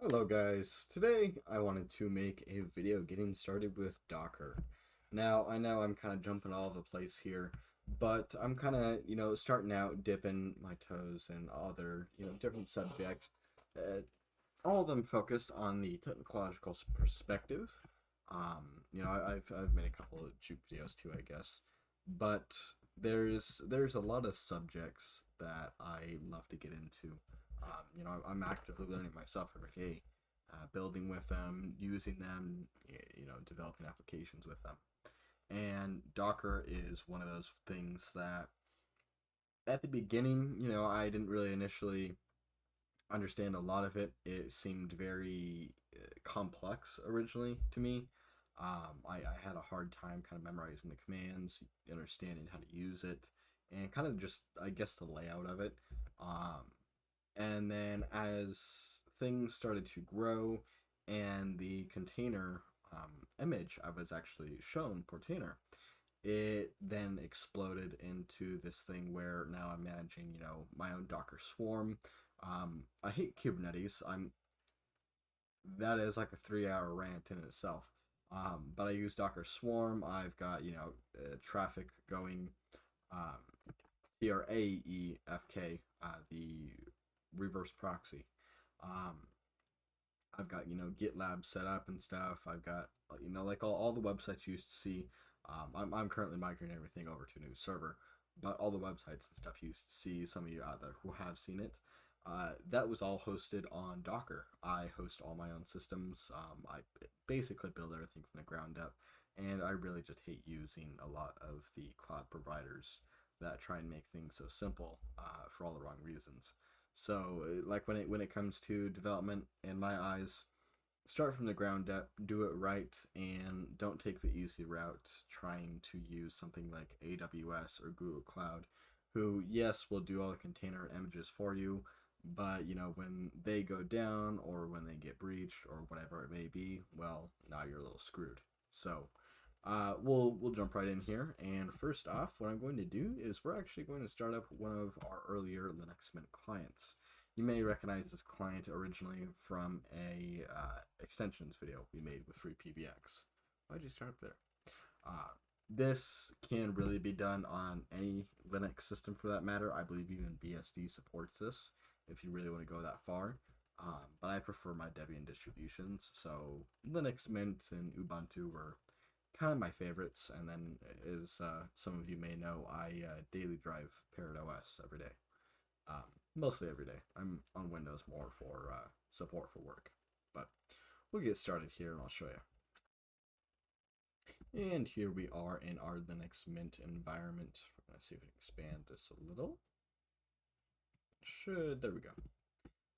Hello guys, today I wanted to make a video getting started with Docker. Now, I know I'm kind of jumping all over the place here, but I'm kind of, starting out dipping my toes in other, different subjects. Uh, all of them focused on the technological perspective. I've made a couple of juke videos too, I guess. But there's a lot of subjects that I love to get into. I'm actively learning myself every day, building with them, using them, developing applications with them. And Docker is one of those things that at the beginning, I didn't really initially understand a lot of it. It seemed very complex originally to me. I had a hard time kind of memorizing the commands, understanding how to use it, and kind of just, I guess, the layout of it. And then as things started to grow and the container image I was actually shown, container, it then exploded into this thing where now I'm managing, my own Docker swarm. I hate Kubernetes. That is like a 3-hour rant in itself. But I use Docker Swarm. I've got traffic going, TRAEFK, the reverse proxy. Um, I've got GitLab set up and stuff. I've got like all the websites you used to see. I'm currently migrating everything over to a new server, but all the websites and stuff you used to see, some of you out there who have seen it, that was all hosted on Docker. I host all my own systems. I basically build everything from the ground up, and I really just hate using a lot of the cloud providers that try and make things so simple for all the wrong reasons. So, like when it comes to development, in my eyes, start from the ground up, do it right, and don't take the easy route trying to use something like AWS or Google Cloud, who, yes, will do all the container images for you, but when they go down or when they get breached or whatever it may be, well, now you're a little screwed. So we'll jump right in here, and first off, what I'm going to do is we're actually going to start up one of our earlier Linux Mint clients. You may recognize this client originally from a extensions video we made with FreePBX. Why'd you start up there? This can really be done on any Linux system for that matter. I believe even BSD supports this if you really want to go that far. But I prefer my Debian distributions, so Linux Mint and Ubuntu were kind of my favorites. And then, as some of you may know, I daily drive Parrot OS every day. Mostly every day. I'm on Windows more for support for work. But we'll get started here and I'll show you. And here we are in our Linux Mint environment. We're going to see if we can expand this a little. There we go.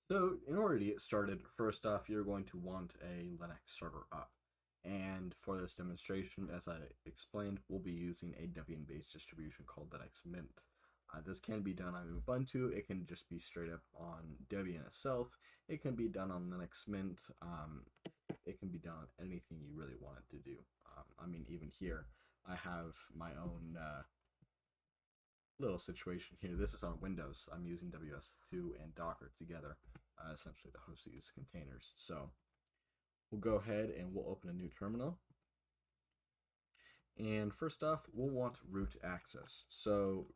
So in order to get started, first off, you're going to want a Linux server up. And for this demonstration, as I explained, we'll be using a Debian-based distribution called Linux Mint. This can be done on Ubuntu. It can just be straight up on Debian itself. It can be done on Linux Mint. It can be done on anything you really want it to do. I mean, even here, I have my own little situation here. This is on Windows. I'm using WS2 and Docker together, essentially to host these containers. So we'll go ahead and we'll open a new terminal. And first off, we'll want root access. So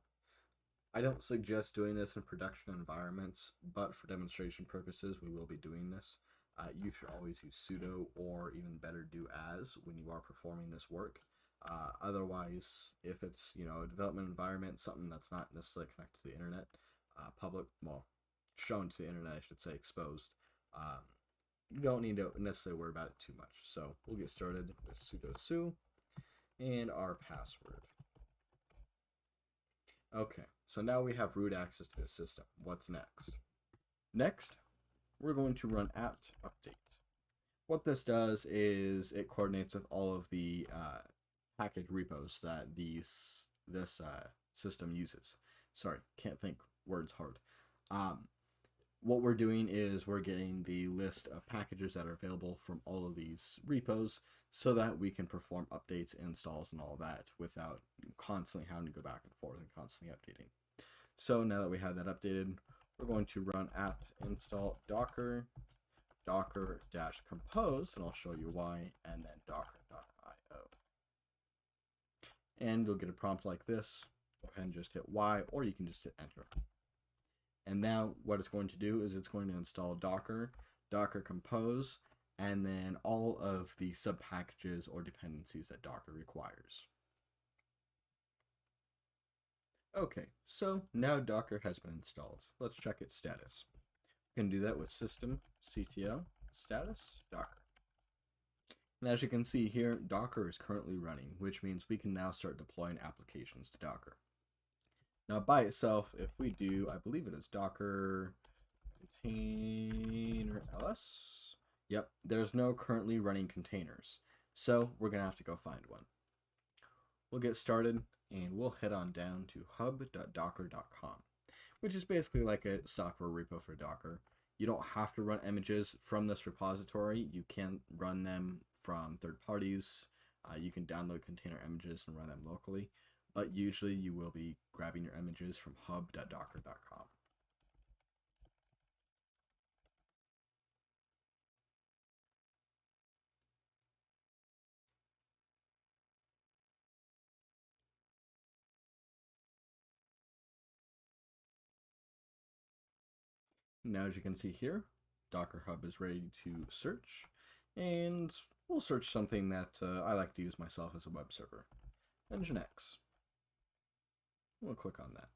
I don't suggest doing this in production environments, but for demonstration purposes, we will be doing this. You should always use sudo, or even better, do as when you are performing this work. Otherwise, if it's a development environment, something that's not necessarily connected to the internet, shown to the internet, I should say, exposed, you don't need to necessarily worry about it too much. So we'll get started with sudo su and our password. Okay, so now we have root access to the system. What's next? Next, we're going to run apt update. What this does is it coordinates with all of the package repos that this system uses. Sorry, can't think, words hard. What we're doing is we're getting the list of packages that are available from all of these repos so that we can perform updates, installs, and all that without constantly having to go back and forth and constantly updating. So now that we have that updated, we're going to run apt install docker docker-compose, and I'll show you why, and then docker.io. And you'll get a prompt like this. Go ahead and just hit Y, or you can just hit enter. And now what it's going to do is it's going to install Docker, Docker Compose, and then all of the sub packages or dependencies that Docker requires. Okay, so now Docker has been installed. Let's check its status. We can do that with systemctl status docker. And as you can see here, Docker is currently running, which means we can now start deploying applications to Docker. Now by itself, if we do, I believe it is docker container ls. Yep, there's no currently running containers. So we're gonna have to go find one. We'll get started and we'll head on down to hub.docker.com, which is basically like a software repo for Docker. You don't have to run images from this repository. You can run them from third parties. You can download container images and run them locally, but usually you will be grabbing your images from hub.docker.com. Now, as you can see here, Docker Hub is ready to search, and we'll search something that I like to use myself as a web server, NGINX. We'll click on that.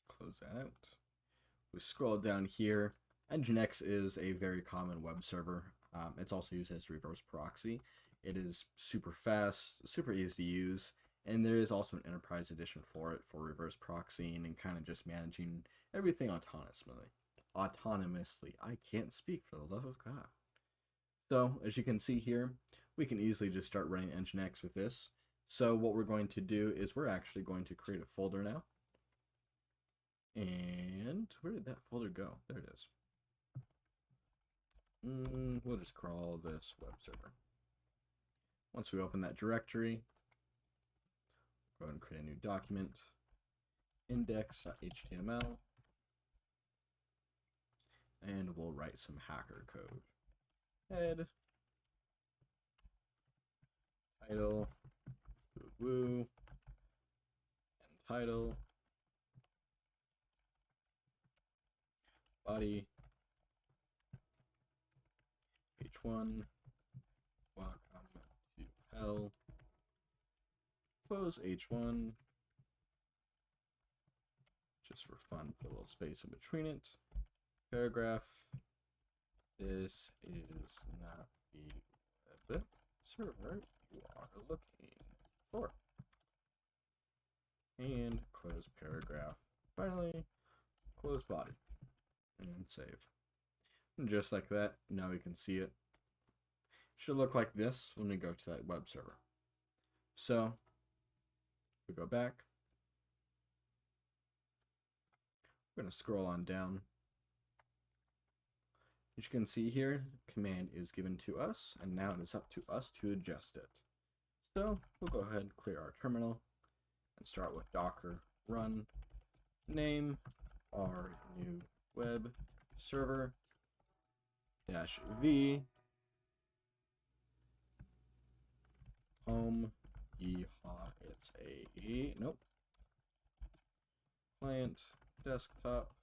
Close that out. We scroll down here. NGINX is a very common web server. It's also used as reverse proxy. It is super fast, super easy to use, and there is also an enterprise edition for it for reverse proxying and kind of just managing everything autonomously. I can't speak for the love of God. So as you can see here, we can easily just start running NGINX with this. So what we're going to do is we're actually going to create a folder now. And where did that folder go? There it is. We'll just call this Webserver. Once we open that directory, go ahead and create a new document, index.html, and we'll write some hacker code. Head, title, woo, and title, body, h1, welcome to hell, close h1, just for fun, put a little space in between it, paragraph, this is not the web server you are looking for, and close paragraph, finally, close body, and save. And just like that, now we can see it. Should look like this when we go to that web server. So, we go back. We're going to scroll on down. As you can see here, command is given to us, and now it is up to us to adjust it. So, we'll go ahead and clear our terminal and start with docker run name our new web server -v home yeehaw. It's a nope client desktop.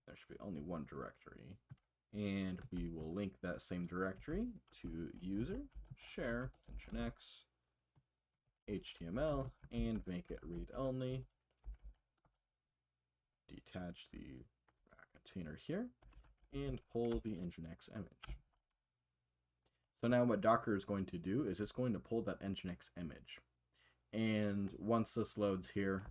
There should be only one directory, and we will link that same directory to user share NGINX HTML and make it read only. Detach the container here and pull the NGINX image. So now what Docker is going to do is it's going to pull that NGINX image. And once this loads here,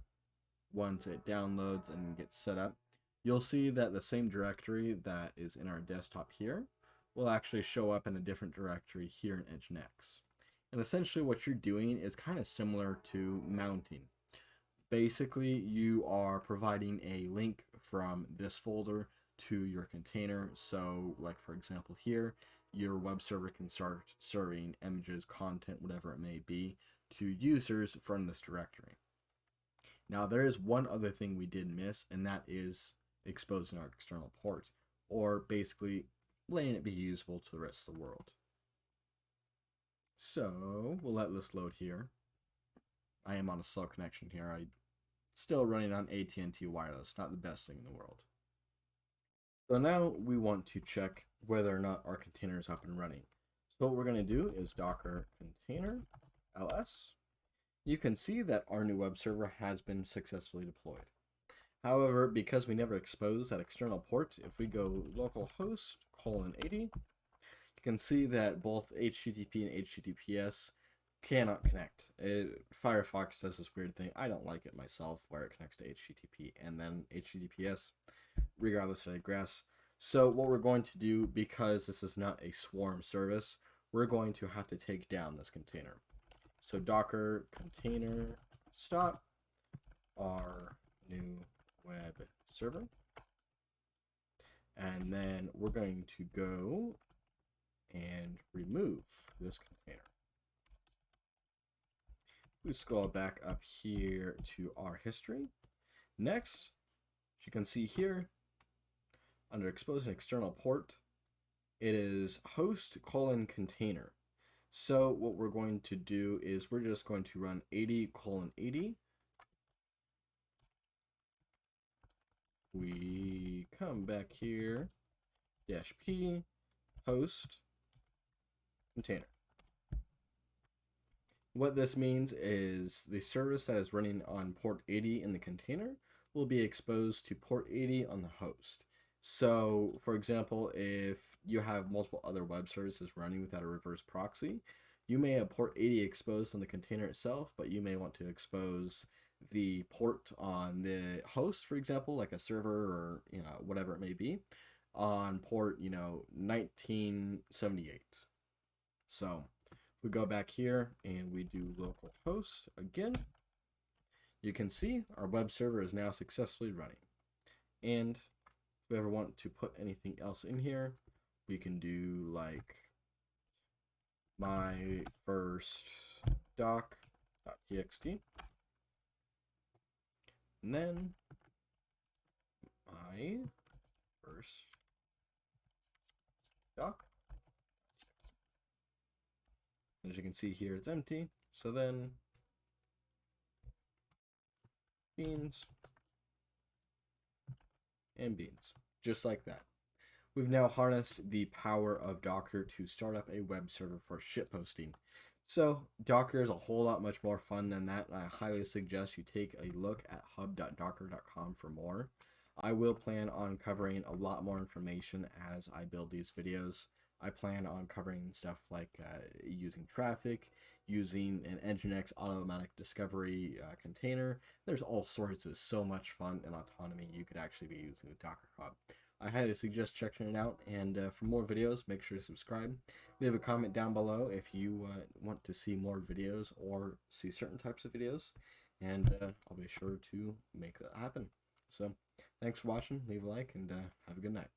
once it downloads and gets set up, you'll see that the same directory that is in our desktop here will actually show up in a different directory here in NGINX. And essentially what you're doing is kind of similar to mounting. Basically, you are providing a link from this folder to your container. So like for example here, your web server can start serving images, content, whatever it may be, to users from this directory. Now there is one other thing we did miss, and that is exposing our external port, or basically letting it be usable to the rest of the world. So we'll let this load here. I am on a slow connection here. I'm still running on AT&T wireless, not the best thing in the world. So now we want to check whether or not our container is up and running. So what we're going to do is docker container ls. You can see that our new web server has been successfully deployed. However, because we never exposed that external port, if we go localhost :80, you can see that both HTTP and HTTPS cannot connect. Firefox does this weird thing. I don't like it myself, where it connects to HTTP and then HTTPS, regardless of egress. So what we're going to do, because this is not a swarm service, we're going to have to take down this container. So docker container stop our new web server, and then we're going to go and remove this container. We scroll back up here to our history. Next, as you can see here, under expose an external port, it is host :container. So what we're going to do is we're just going to run 80:80. We come back here, -p host container. What this means is the service that is running on port 80 in the container will be exposed to port 80 on the host. So, for example, if you have multiple other web services running without a reverse proxy, you may have port 80 exposed on the container itself, but you may want to expose the port on the host, for example, like a server or whatever it may be, on port 1978. So we go back here and we do localhost again. You can see our web server is now successfully running. And if we ever want to put anything else in here, we can do like my first doc.txt, and then my first doc. As you can see here, it's empty. So then beans and beans, just like that. We've now harnessed the power of Docker to start up a web server for shitposting. So Docker is a whole lot much more fun than that, and I highly suggest you take a look at hub.docker.com for more. I will plan on covering a lot more information as I build these videos. I plan on covering stuff like using traffic, using an NGINX automatic discovery container. There's all sorts of so much fun and autonomy you could actually be using with Docker Hub. I highly suggest checking it out, and for more videos, make sure to subscribe. Leave a comment down below if you want to see more videos or see certain types of videos, and I'll be sure to make that happen. So, thanks for watching, leave a like, and have a good night.